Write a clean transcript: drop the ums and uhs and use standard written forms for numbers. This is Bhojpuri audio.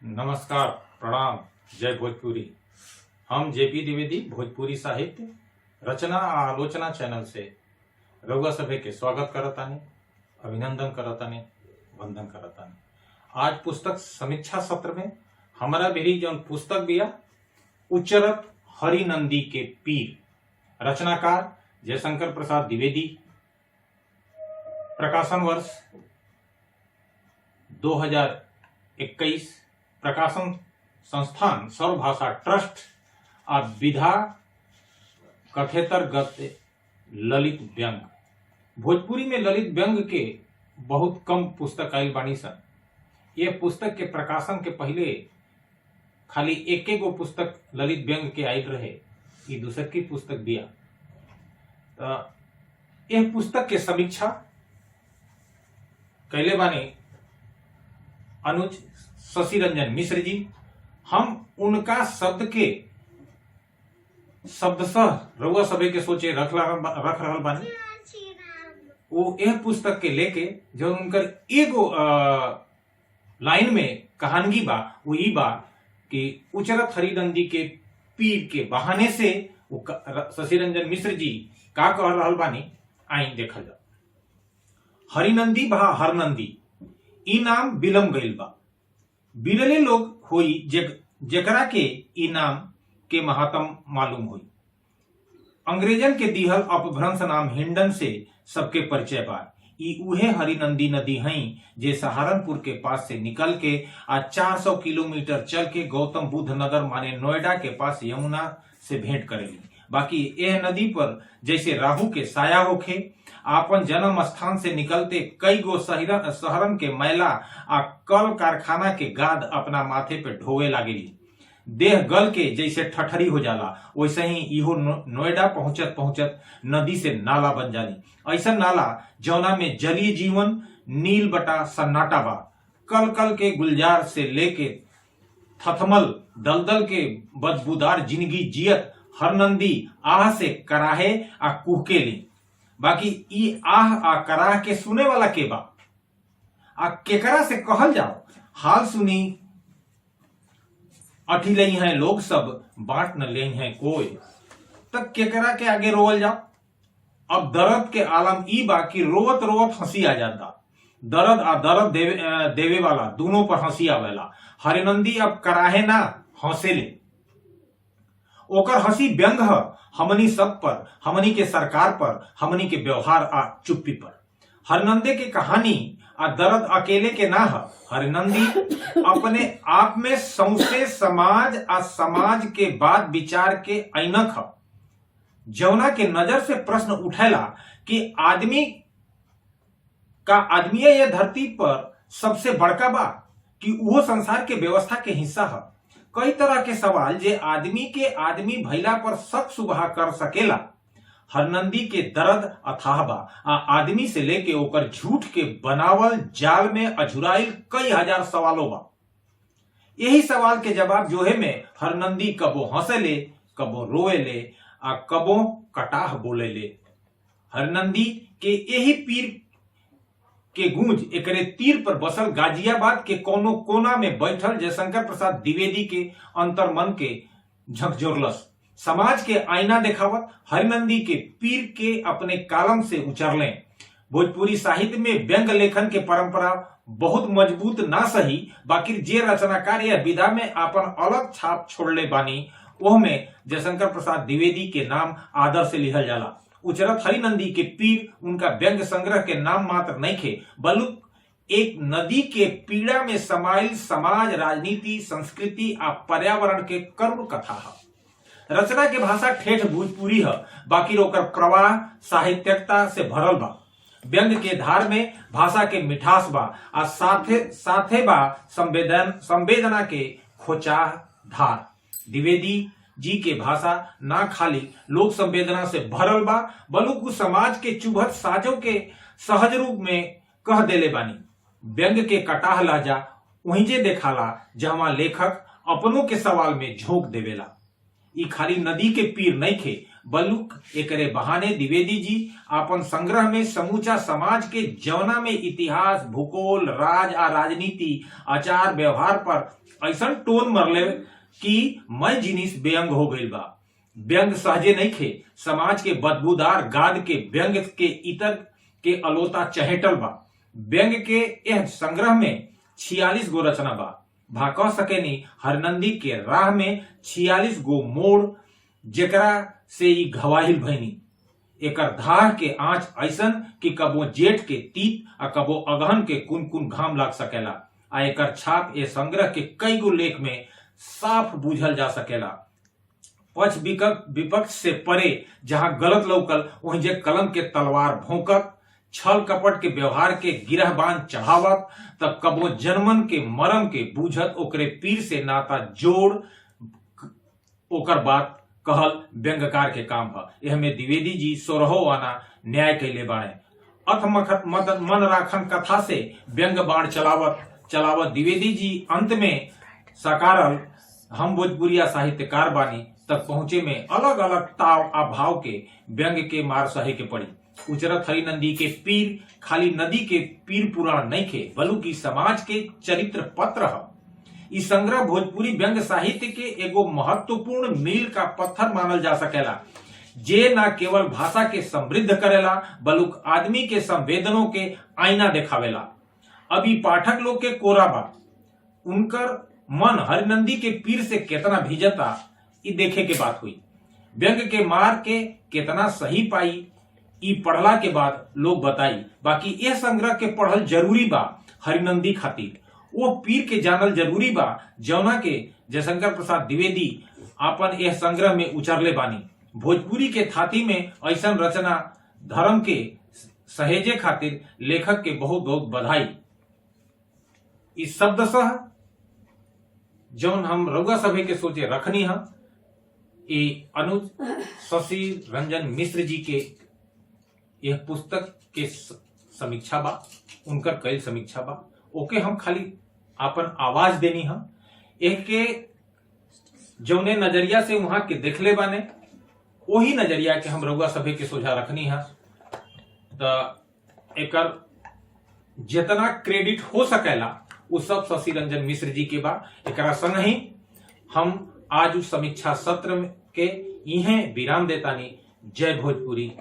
नमस्कार, प्रणाम, जय भोजपुरी। हम जेपी द्विवेदी भोजपुरी साहित्य रचना आ आलोचना चैनल से रउआ सभे के स्वागत करतानी, अभिनंदन करतानी, वंदन करतानी। आज पुस्तक समीक्षा सत्र में हमारा भी जौन पुस्तक बिया उच्चरत हरिनंदी के पीर, रचनाकार जयशंकर प्रसाद द्विवेदी, प्रकाशन वर्ष 2021, प्रकाशन संस्थान सर्वभाषा ट्रस्ट आ विधा कथेतर ललित व्यंग। भोजपुरी में ललित व्यंग के बहुत कम पुस्तक आयल बानी सन। ये पुस्तक के प्रकाशन के पहले खाली एक गो पुस्तक ललित व्यंग के आयल रहे, ये दूसर की पुस्तक दिया। यह पुस्तक के समीक्षा कैले बानी अनुज शशि रंजन मिश्र जी। हम उनका शब्द के शब्दशः रउआ सभे के सोचे रख रहल बानी। वो यह पुस्तक के लेके जो उनकर एगो लाइन में कहानगी बा, वो ई बा कि उचरत हरिनंदी के पीर के बहाने से वो शशि रंजन मिश्र जी का कह रहल बानी, आई देखल जा। हरिनंदी बहा हरनंदी ई नाम बिलम गईल बा। बिरले लोग होई जेकरा के ई नाम के महात्म मालूम हुई। अंग्रेजन के दिहल अपभ्रंश नाम हिंडन से सबके परिचय बा। ई उहे हरिनंदी नदी हई जे सहारनपुर के पास से निकल के आज 400 किलोमीटर चल के गौतम बुद्ध नगर माने नोएडा के पास यमुना से भेंट करेली। बाकी यह नदी पर जैसे राहु के साया होखे, आपन जन्म स्थान से निकलते कई गो शहरन के मैला आ कल कारखाना के गाद अपना माथे पे ढोवे लागेली। देह गल के जैसे ठठरी हो जाला, वैसे ही इहो नोएडा पहुंचत पहुंचत नदी से नाला बन जाली। ऐसा नाला जौना में जलीय जीवन नील बटा सन्नाटा बा। कल कल के गुलजार से लेके थथमल दलदल के बदबूदार जिंदगी जियत हरनंदी आह से कराहे आ कुहके ली। बाकी ई आह आ कराह के सुने वाला के बा आ केकरा से कहल जाओ। हाल सुनी अठी लई हैं लोग सब, बांट न ले हैं कोई, तक केकरा के आगे रोवल जाओ। अब दर्द के आलम ई बा कि रोवत रोवत हंसी आ जाता। दर्द आ दर्द देवे वाला दोनों पर हंसी आवेला। हरिनंदी अब कराहे ना हंसेले। ओकर हंसी व्यंग है हमनी सब पर, हमनी के सरकार पर, हमनी के व्यवहार आ चुप्पी पर। हरिनंदी के कहानी आ दर्द अकेले के ना है। हरिनंदी अपने आप में सौसे समाज आ समाज के बात विचार के ऐनक है। जौना के नजर से प्रश्न उठेला कि आदमी ये धरती पर सबसे बड़का बा कि वो संसार के व्यवस्था के हिस्सा है। कई तरह के सवाल जे आदमी के आदमी भैला पर शक सुबह कर सकेला। हरनंदी के दर्द अथाह बा आ आदमी से लेके ओकर झूठ के बनावल जाल में अझुराइल कई हजार सवालों बा। यही सवाल के जवाब जोहे में हरनंदी कबो हंसेले, कबो रोएले आ कबो कटाह बोलेले। हरनंदी के यही पीर के गूंज एकरे तीर पर बसल गाजियाबाद के कोनो कोना में बैठल जयशंकर प्रसाद द्विवेदी के अंतर्मन के झकझोरलस। समाज के आईना देखावत हरिनंदी के पीर के अपने कालम से उचरले। भोजपुरी साहित्य में व्यंग लेखन के परंपरा बहुत मजबूत ना सही, बाकी जे रचनाकार यह विधा में अपन अलग छाप छोड़ले बानी, ओह में जयशंकर प्रसाद द्विवेदी के नाम आदर से लिहल जाला। उचरत हरिनंदी के पीर उनका व्यंग संग्रह के नाम मात्र नहीं खे, बल्कि एक नदी के पीड़ा में समाइल समाज, राजनीति, संस्कृति आ पर्यावरण के करुण कथा है। रचना के भाषा ठेठ भोजपुरी है, बाकी ओकर प्रवाह साहित्यिकता से भरल बा। व्यंग के धार में भाषा के मिठास बा आ साथे बा संवेदना के खोचाह धार। द्विवेदी जी के भाषा ना खाली लोक संवेदना से भरल बा, बल्कि समाज के चुभत साजों के सहज रूप में कह देले बानी। व्यंग के कटाह लहजा वहीं जे देखाला जहां लेखक अपनों के सवाल में झोंक देवेला। ई खाली नदी के पीर नहीं खे, बलुक एकरे बहाने द्विवेदी जी अपन संग्रह में समूचा समाज के जवना में इतिहास, भूगोल, राज आ राजनीति, आचार व्यवहार पर ऐसा टोन मरले कि मैं जिनिस व्यंग हो गई बा। व्यंग सहजे नहीं खे, समाज के बदबूदार गाद के व्यंग के इतर के अलोता चहेटल बा। व्यंग के यह संग्रह में 46 गो रचना बा। भाकह सकेनी हरनंदी के राह में 46 गो मोड़ जेकरा से ई घवाहिल भैनी। एकर धाह के आंच ऐसन कि कबो जेठ के तीत आ कबो अगहन के कुन घाम लाग सकेला। आ एकर छाप ए संग्रह के कई गो लेख में साफ बूझल जा सकेला। पक्ष विपक्ष से परे जहां गलत लौकल वहीं जे कलम के तलवार भौंकत, छल कपट के व्यवहार के गिरहबान चढ़ावत, तब कबो जनमन के मरम के बूझत ओकरे पीर से नाता जोड़ ओकर बात कहल व्यंगकार के काम है। यह में द्विवेदी जी 16 आना न्याय कैले बाणे। अथ मन राखन कथा से व्यंग बाण चलावत द्विवेदी जी अंत में सकारल हम भोजपुरिया साहित्यकार बानी तक पहुंचे में अलग अलग ताव आ भाव के व्यंग के मार सहे के पड़ी। उचरत हरि नंदी के पीर खाली नदी के पीर पुराण नहीं खे, बल्कि समाज के चरित्र पत्र है। इस संग्रह भोजपुरी व्यंग साहित्य के एगो महत्वपूर्ण मील का पत्थर मानल जा सकेला, जे न केवल भाषा के समृद्ध करेला बल्कि आदमी के संवेदनों के आईना दिखावेला। अभी पाठक लोग के कोरा बा, उनकर मन हरिनंदी के पीर से कितना भीजता ई देखे के बात हुई। व्यंग के मार के कितना सही पाई ई पढ़ला के बाद लोग बताई। बाकी यह संग्रह के पढ़ल जरूरी बा हरिनंदी खातिर, वो पीर के जानल जरूरी बा जौना के जयशंकर प्रसाद द्विवेदी आपन यह संग्रह में उचरले बानी। भोजपुरी के थाती में ऐसा रचना धर्म के सहेजे खातिर लेखक के बहुत बहुत बधाई। इस शब्द सह जौन हम रउआ सभे के सोचे रखनी है, ये अनुज शशि रंजन मिश्र जी के यह पुस्तक के समीक्षा बा, उनकर कई समीक्षा बा, ओके हम खाली अपन आवाज देनी है। एक के जौने नजरिया से वहां के देखले बाने वही नजरिया के हम रउआ सभे के सोझा रखनी है। तो एकर जितना क्रेडिट हो सकेला वो सब शशि रंजन मिश्र जी के बा। एकरा संग ही हम आज उस समीक्षा सत्र के इहे विराम देतानी। जय भोजपुरी।